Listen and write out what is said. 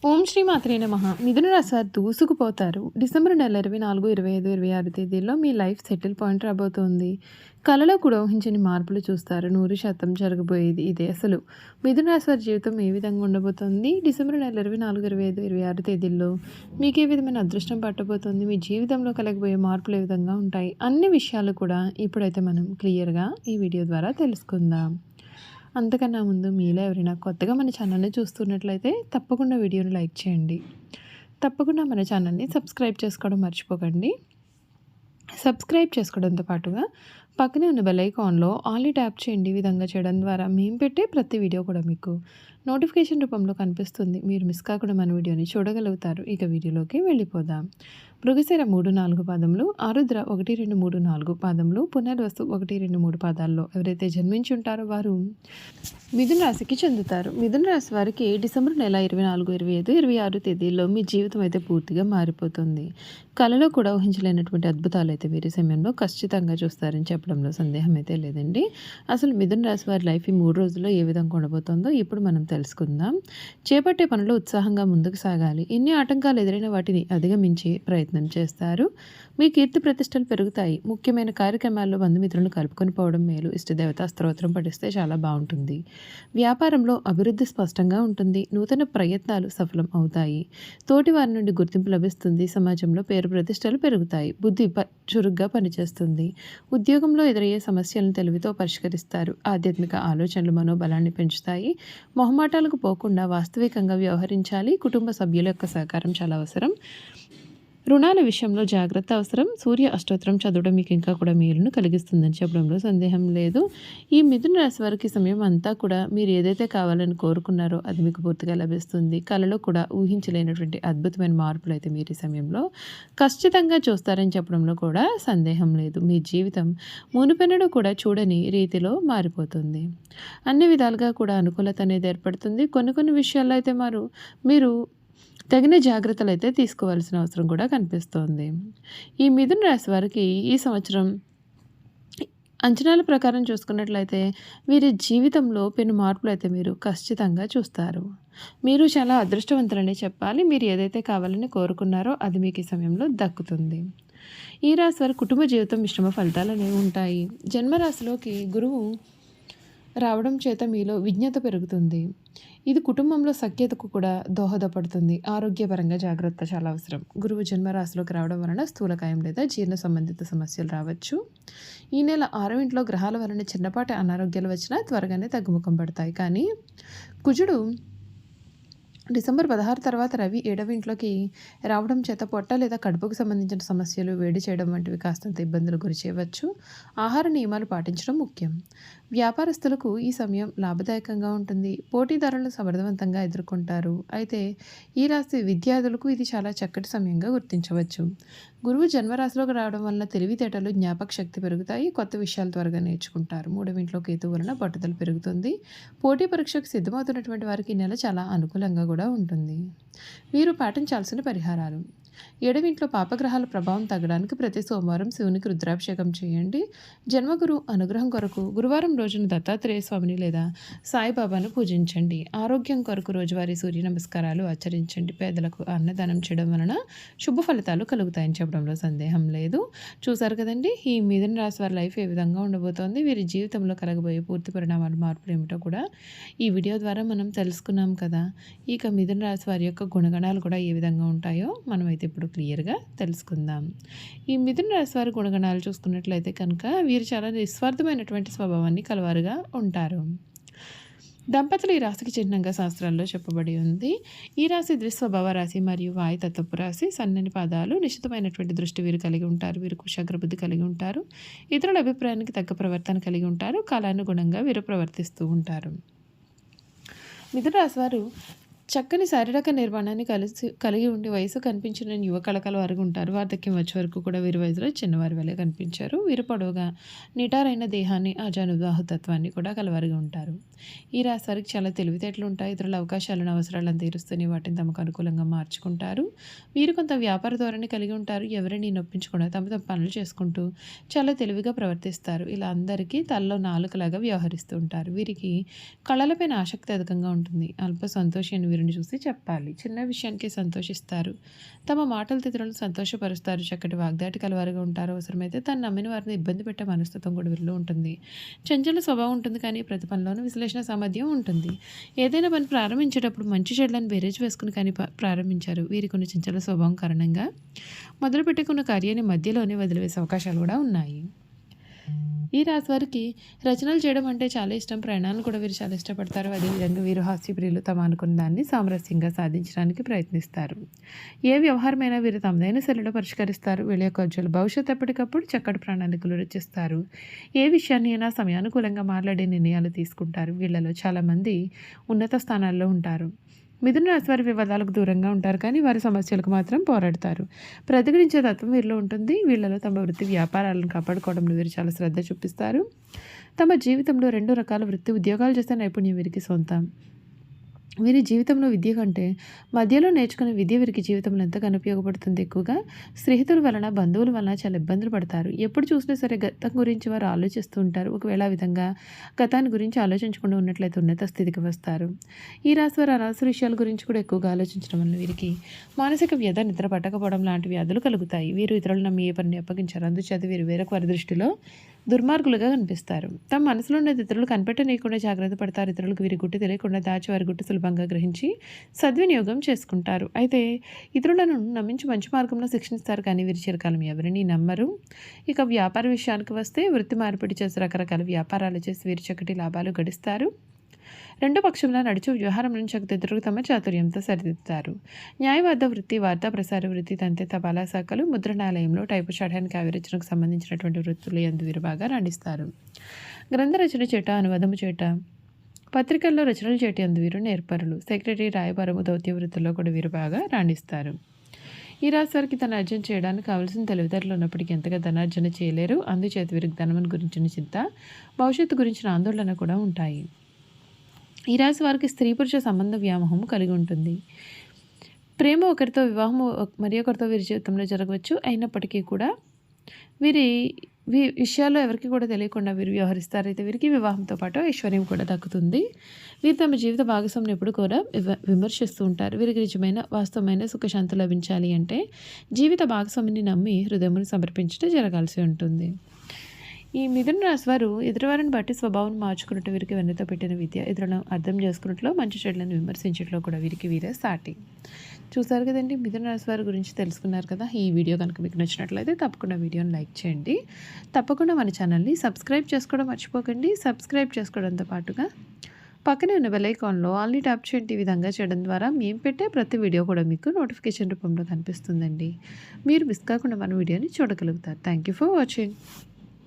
ఓం శ్రీ మాత్రే నమః. మిథున రాశి వారు దూసుకుపోతారు. డిసెంబర్ నెల 24, 25, 26 తేదీల్లో మీ లైఫ్ సెటిల్ పాయింట్ రాబోతోంది. కలలో కూడా ఊహించని మార్పులు చూస్తారు. 100% జరగబోయేది ఇదే అసలు. మిథున రాశి వారి జీవితం ఏ విధంగా ఉండబోతోంది? డిసెంబర్ నెల 24, 25, 26 తేదీల్లో మీకు ఏ విధమైన అదృష్టం పట్టబోతోంది? మీ జీవితంలో కలగబోయే మార్పులు ఏ విధంగా ఉంటాయి? అన్ని విషయాలు కూడా ఇప్పుడైతే మనం క్లియర్‌గా ఈ వీడియో ద్వారా తెలుసుకుందాం. అంతకన్నా ముందు మీలో ఎవరైనా కొత్తగా మన ఛానల్ని చూస్తున్నట్లయితే తప్పకుండా వీడియోని లైక్ చేయండి. తప్పకుండా మన ఛానల్ని సబ్స్క్రైబ్ చేసుకోవడం మర్చిపోకండి. సబ్స్క్రైబ్ చేసుకోవడంతో పాటుగా పక్కనే ఉన్న బెల్ ఐకాన్లో ఆల్ని ట్యాప్ చేయండి. ఈ విధంగా చేయడం ద్వారా మేము పెట్టే ప్రతి వీడియో కూడా మీకు నోటిఫికేషన్ రూపంలో కనిపిస్తుంది. మీరు మిస్ కాకుండా మన వీడియోని చూడగలుగుతారు. ఇక వీడియోలోకి వెళ్ళిపోదాం. మృగశిర 3, 4 పాదములు, ఆరుద్ర 1, 2, 3, 4 పాదములు, పునర్వసు 1, 2, 3 పాదాల్లో ఎవరైతే జన్మించి ఉంటారో వారు మిథున రాశికి చెందుతారు. మిథున రాశి వారికి డిసెంబర్ నెల 24, 25, 26 తేదీల్లో మీ జీవితం అయితే పూర్తిగా మారిపోతుంది. కలలో కూడా ఊహించలేనటువంటి అద్భుతాలు అయితే వీరి సమయంలో ఖచ్చితంగా చూస్తారని చెప్పడంలో సందేహం అయితే లేదండి. అసలు మిథున రాశి వారి లైఫ్ ఈ 3 రోజుల్లో ఏ విధంగా ఉండబోతుందో ఇప్పుడు మనం తెలుసుకుందాం. చేపట్టే పనులు ఉత్సాహంగా ముందుకు సాగాలి. ఎన్ని ఆటంకాలు ఎదురైన వాటిని అధిగమించి ప్రయత్నం చేస్తారు. మీ కీర్తి ప్రతిష్టలు పెరుగుతాయి. ముఖ్యమైన కార్యక్రమాల్లో బంధుమిత్రులను కలుపుకొని పోవడం మేలు. ఇష్టదేవతా స్తోత్రం పఠిస్తే చాలా బాగుంటుంది. వ్యాపారంలో అభివృద్ధి స్పష్టంగా ఉంటుంది. నూతన ప్రయత్నాలు సఫలం అవుతాయి. తోటి వారి నుండి గుర్తింపు లభిస్తుంది. సమాజంలో పేరు ప్రతిష్టలు పెరుగుతాయి. బుద్ధి చురుగ్గా పనిచేస్తుంది. ఉద్యోగంలో ఎదురయ్యే సమస్యలను తెలివితో పరిష్కరిస్తారు. ఆధ్యాత్మిక ఆలోచనలు మనోబలాన్ని పెంచుతాయి. మొహమాటాలకు పోకుండా వాస్తవికంగా వ్యవహరించాలి. కుటుంబ సభ్యుల యొక్క సహకారం చాలా అవసరం. రుణాల విషయంలో జాగ్రత్త అవసరం. సూర్య అష్టోత్తరం చదవడం మీకు ఇంకా కూడా మేలును కలిగిస్తుందని చెప్పడంలో సందేహం లేదు. ఈ మిథున రాశి వారికి సమయం అంతా కూడా మీరు ఏదైతే కావాలని కోరుకున్నారో అది మీకు పూర్తిగా లభిస్తుంది. కళలో కూడా ఊహించలేనటువంటి అద్భుతమైన మార్పులు అయితే మీరు ఈ సమయంలో ఖచ్చితంగా చూస్తారని చెప్పడంలో కూడా సందేహం లేదు. మీ జీవితం మునుపెన్నడూ కూడా చూడని రీతిలో మారిపోతుంది. అన్ని విధాలుగా కూడా అనుకూలత అనేది ఏర్పడుతుంది. కొన్ని విషయాల్లో అయితే మీరు తగిన జాగ్రత్తలు అయితే తీసుకోవాల్సిన అవసరం కూడా కనిపిస్తోంది. ఈ మిథున రాశి వారికి ఈ సంవత్సరం అంచనాల ప్రకారం చూసుకున్నట్లయితే వీరి జీవితంలో పెను మార్పులు అయితే మీరు ఖచ్చితంగా చూస్తారు. మీరు చాలా అదృష్టవంతులనే చెప్పాలి. మీరు ఏదైతే కావాలని కోరుకున్నారో అది మీకు ఈ సమయంలో దక్కుతుంది. ఈ రాశి వారి కుటుంబ జీవితం మిశ్రమ ఫలితాలు అనేవి ఉంటాయి. జన్మరాశిలోకి గురువు రావడం చేత మీలో విజ్ఞత పెరుగుతుంది. ఇది కుటుంబంలో సఖ్యతకు కూడా దోహదపడుతుంది. ఆరోగ్యపరంగా జాగ్రత్త చాలా అవసరం. గురువు జన్మరాశిలోకి రావడం వలన స్థూలకాయం లేదా జీర్ణ సంబంధిత సమస్యలు రావచ్చు. ఈ నెల 6వ ఇంట్లో గ్రహాల వలన చిన్నపాటి అనారోగ్యాలు వచ్చినా త్వరగానే తగ్గుముఖం పడతాయి. కానీ కుజుడు డిసెంబర్ 16 తర్వాత రవి 7వ ఇంట్లోకి రావడం చేత పొట్ట లేదా కడుపుకు సంబంధించిన సమస్యలు, వేడి చేయడం వంటివి కాస్తంత ఇబ్బందులు గురి చేయవచ్చు. ఆహార నియమాలు పాటించడం ముఖ్యం. వ్యాపారస్తులకు ఈ సమయం లాభదాయకంగా ఉంటుంది. పోటీదారులను సమర్థవంతంగా ఎదుర్కొంటారు. అయితే ఈ రాశి విద్యార్థులకు ఇది చాలా చక్కటి సమయంగా గుర్తించవచ్చు. గురువు జన్మరాశిలోకి రావడం వలన తెలివితేటలు, జ్ఞాపక శక్తి పెరుగుతాయి. కొత్త విషయాలు త్వరగా నేర్చుకుంటారు. 3వ ఇంట్లో కేతు వలన పట్టుదల పెరుగుతుంది. పోటీ పరీక్షకు సిద్ధమవుతున్నటువంటి వారికి ఈ నెల చాలా అనుకూలంగా కూడా ఉంటుంది. మీరు పాటించాల్సిన పరిహారాలు: 7వ ఇంట్లో పాపగ్రహాల ప్రభావం తగ్గడానికి ప్రతి సోమవారం శివునికి రుద్రాభిషేకం చేయండి. జన్మగురు అనుగ్రహం కొరకు గురువారం రోజున దత్తాత్రేయ స్వామిని లేదా సాయిబాబాను పూజించండి. ఆరోగ్యం కొరకు రోజువారీ సూర్య నమస్కారాలు ఆచరించండి. పేదలకు అన్నదానం చేయడం వలన శుభ ఫలితాలు కలుగుతాయని చెప్పడంలో సందేహం లేదు. చూసారు కదండి, ఈ మిథున రాశి వారి లైఫ్ ఏ విధంగా ఉండబోతోంది, వీరి జీవితంలో కలగబోయే పూర్తి పరిణామాలు, మార్పులు ఏమిటో కూడా ఈ వీడియో ద్వారా మనం తెలుసుకున్నాం కదా. ఇక మిథున రాశి వారి యొక్క గుణగణాలు కూడా ఏ విధంగా ఉంటాయో మనమైతే ఇప్పుడు క్లియర్గా తెలుసుకుందాం. ఈ మిథున రాశి వారి గుణగణాలు చూసుకున్నట్లయితే కనుక వీరు చాలా నిస్వార్థమైనటువంటి స్వభావాన్ని కలవారుగా ఉంటారు. దంపతులు ఈ రాశికి చిహ్నంగా శాస్త్రాల్లో చెప్పబడి ఉంది. ఈ రాశి ద్విస్వభావ రాశి మరియు వాయుతత్వపు రాశి. సన్నని పాదాలు, నిశ్చితమైనటువంటి దృష్టి వీరు కలిగి ఉంటారు. వీరు కుశాగ్ర బుద్ధి కలిగి ఉంటారు. ఇతరుల అభిప్రాయానికి తగ్గ ప్రవర్తన కలిగి ఉంటారు. కాలానుగుణంగా వీరు ప్రవర్తిస్తూ ఉంటారు. మిథున రాశి వారు చక్కని శారీరక నిర్మాణాన్ని కలిగి ఉండి వయసు కనిపించిన యువ కళకల వారు ఉంటారు. వార్ధక్యం వచ్చే వరకు కూడా వీరి వయసులో చిన్నవారి వలె కనిపించారు. వీరు పొడవుగా నిటారైన దేహాన్ని, ఆజానుబాహుతత్వాన్ని కూడా కలవారిగా ఉంటారు. ఈ రాశి వారికి చాలా తెలివితేటలు ఉంటాయి. ఇతరుల అవకాశాలను, అవసరాలను తీరుస్తూనే వాటిని తమకు అనుకూలంగా మార్చుకుంటారు. వీరు కొంత వ్యాపార ధోరణి కలిగి ఉంటారు. ఎవరిని నొప్పించకుండా తమ పనులు చేసుకుంటూ చాలా తెలివిగా ప్రవర్తిస్తారు. ఇలా అందరికీ తలలో నాలుకలాగా వ్యవహరిస్తూ ఉంటారు. వీరికి కళలపైన ఆసక్తి అధికంగా ఉంటుంది. అల్ప సంతోషాన్ని వీరు తీరుని చూసి చెప్పాలి. చిన్న విషయానికి సంతోషిస్తారు. తమ మాటలతో ఇతరులను సంతోషపరుస్తారు. చక్కటి వాగ్దాటి కలవారుగా ఉంటారు. అవసరమైతే తను నమ్మిన వారిని ఇబ్బంది పెట్టే మనస్తత్వం కూడా వీరిలో ఉంటుంది. చంచల స్వభావం ఉంటుంది, కానీ ప్రతి పనిలోనూ విశ్లేషణ సామర్థ్యం ఉంటుంది. ఏదైనా పని ప్రారంభించేటప్పుడు మంచి చెడులను బేరేజ్ వేసుకుని కానీ ప్రారంభించారు. వీరి కొన్ని చంచల స్వభావం కారణంగా మొదలుపెట్టుకున్న కార్యాన్ని మధ్యలోనే వదిలివేసే అవకాశాలు కూడా ఉన్నాయి. ఈ రాశి వారికి రచనలు చేయడం అంటే చాలా ఇష్టం. ప్రయాణాలను కూడా వీరు చాలా ఇష్టపడతారు. అదేవిధంగా వీరు హాస్యప్రియులు. తమ అనుకున్న దాన్ని సామరస్యంగా సాధించడానికి ప్రయత్నిస్తారు. ఏ వ్యవహారమైనా వీరు తమదైన శైలిలో పరిష్కరిస్తారు. వీళ్ళ యొక్క ఉజ్వల భవిష్యత్తు ఎప్పటికప్పుడు చక్కటి ప్రణాళికలు రచిస్తారు. ఏ విషయాన్ని అయినా సమయానుకూలంగా మాట్లాడే నిర్ణయాలు తీసుకుంటారు. వీళ్ళలో చాలామంది ఉన్నత స్థానాల్లో ఉంటారు. మిథున రాశి వారి వివాదాలకు దూరంగా ఉంటారు, కానీ వారి సమస్యలకు మాత్రం పోరాడతారు. ప్రతిఘటించే తత్వం వీరిలో ఉంటుంది. వీళ్ళలో తమ వృత్తి వ్యాపారాలను కాపాడుకోవడంలో వీరు చాలా శ్రద్ధ చూపిస్తారు. తమ జీవితంలో 2 రకాల వృత్తి ఉద్యోగాలు చేసే నైపుణ్యం వీరికి సొంతం. వీరి జీవితంలో విద్య కంటే మధ్యలో నేర్చుకునే విద్య వీరికి జీవితంలో ఎంతగానో ఉపయోగపడుతుంది. ఎక్కువగా స్నేహితుల వలన, బంధువుల వలన చాలా ఇబ్బందులు పడతారు. ఎప్పుడు చూసినా సరే గతం గురించి వారు ఆలోచిస్తూ ఉంటారు. ఒకవేళ ఆ విధంగా గతాన్ని గురించి ఆలోచించకుండా ఉన్నట్లయితే ఉన్నత స్థితికి వస్తారు. ఈ రాశి వారు అనవసర విషయాల గురించి కూడా ఎక్కువగా ఆలోచించడం వల్ల వీరికి మానసిక వ్యధ, నిద్ర పట్టకపోవడం లాంటి వ్యాధులు కలుగుతాయి. వీరు ఇతరులను నమ్మి ఏ పనిని అప్పగించారు. అందుచేత వీరు వేరొక వారి దృష్టిలో దుర్మార్గులుగా కనిపిస్తారు. తమ మనసులో ఉన్నది ఇతరులు కనిపెట్టనీయకుండా జాగ్రత్త పడతారు. ఇతరులకు వీరి గుట్టు తెలియకుండా దాచి వారి గుట్టు సులభంగా గ్రహించి సద్వినియోగం చేసుకుంటారు. అయితే ఇతరులను నమ్మించి మంచి మార్గంలో శిక్షిస్తారు, కానీ వీరి చిరకాలం ఎవరిని నమ్మరు. ఇక వ్యాపార విషయానికి వస్తే వృత్తి మార్పిడి చేసి రకరకాల వ్యాపారాలు చేసి వీరు చక్కటి లాభాలు గడిస్తారు. రెండో పక్షంలో నడుచు వ్యవహారం నుంచి ఇతరులకు తమ చాతుర్యంతో సరిదిద్దుతారు. న్యాయవాద వృత్తి, వార్తా ప్రసార వృత్తి, తంతే తపాలా శాఖలు, ముద్రణాలయంలో టైపు చేయడానికి ఆవిరచనకు సంబంధించినటువంటి వృత్తులు ఎందు వీరు బాగా రాణిస్తారు. గ్రంథ రచన చేట, అనువాదము చేట, పత్రికల్లో రచనలు చేటి అందు వీరు నేర్పరులు. సెక్రటరీ, రాయబారము, దౌత్య వృత్తుల్లో కూడా వీరు బాగా రాణిస్తారు. ఈ రాశి వారికి తన అర్జన చేయడానికి కావాల్సిన తెలివితేటలు ఉన్నప్పటికీ ఎంతగా ధనార్జన చేయలేరు. అందుచేత వీరికి ధనమును గురించిన చింత, భవిష్యత్తు గురించిన ఆందోళన కూడా ఉంటాయి. ఈ రాశి వారికి స్త్రీ పురుష సంబంధ వ్యామోహం కలిగి ఉంటుంది. ప్రేమ ఒకరితో, వివాహము మరి ఒకరితో వీరి జీవితంలో జరగవచ్చు. అయినప్పటికీ కూడా వీరి విషయాల్లో ఎవరికి కూడా తెలియకుండా వీరు వ్యవహరిస్తారు. అయితే వీరికి వివాహంతో పాటు ఐశ్వర్యం కూడా దక్కుతుంది. వీరు తమ జీవిత భాగస్వామిని ఎప్పుడు కూడా విమర్శిస్తూ ఉంటారు. వీరికి నిజమైన వాస్తవమైన సుఖశాంతి లభించాలి అంటే జీవిత భాగస్వామిని నమ్మి హృదయమును సమర్పించడం జరగాల్సి ఉంటుంది. ఈ మిథున రాశి వారు ఎదుటివారిని బట్టి స్వభావం మార్చుకున్నట్టు వీరికి వెన్నతో పెట్టిన విద్య. ఎదురులను అర్థం చేసుకున్నట్లో, మంచి చెడులను విమర్శించట్లో కూడా వీరికి వీరే సాటి. చూసారు కదండి, మిథున రాశి వారి గురించి తెలుసుకున్నారు కదా. ఈ వీడియో కనుక మీకు నచ్చినట్లయితే తప్పకుండా వీడియోని లైక్ చేయండి. తప్పకుండా మన ఛానల్ని సబ్స్క్రైబ్ చేసుకోవడం మర్చిపోకండి. సబ్స్క్రైబ్ చేసుకోవడంతో పాటుగా పక్కనే ఉన్న బెల్ ఐకాన్లో ఆల్ని ట్యాప్ చేయండి. ఈ విధంగా చేయడం ద్వారా మేము పెట్టే ప్రతి వీడియో కూడా మీకు నోటిఫికేషన్ రూపంలో కనిపిస్తుందండి. మీరు మిస్ కాకుండా మన వీడియోని చూడగలుగుతారు. Thank you for watching.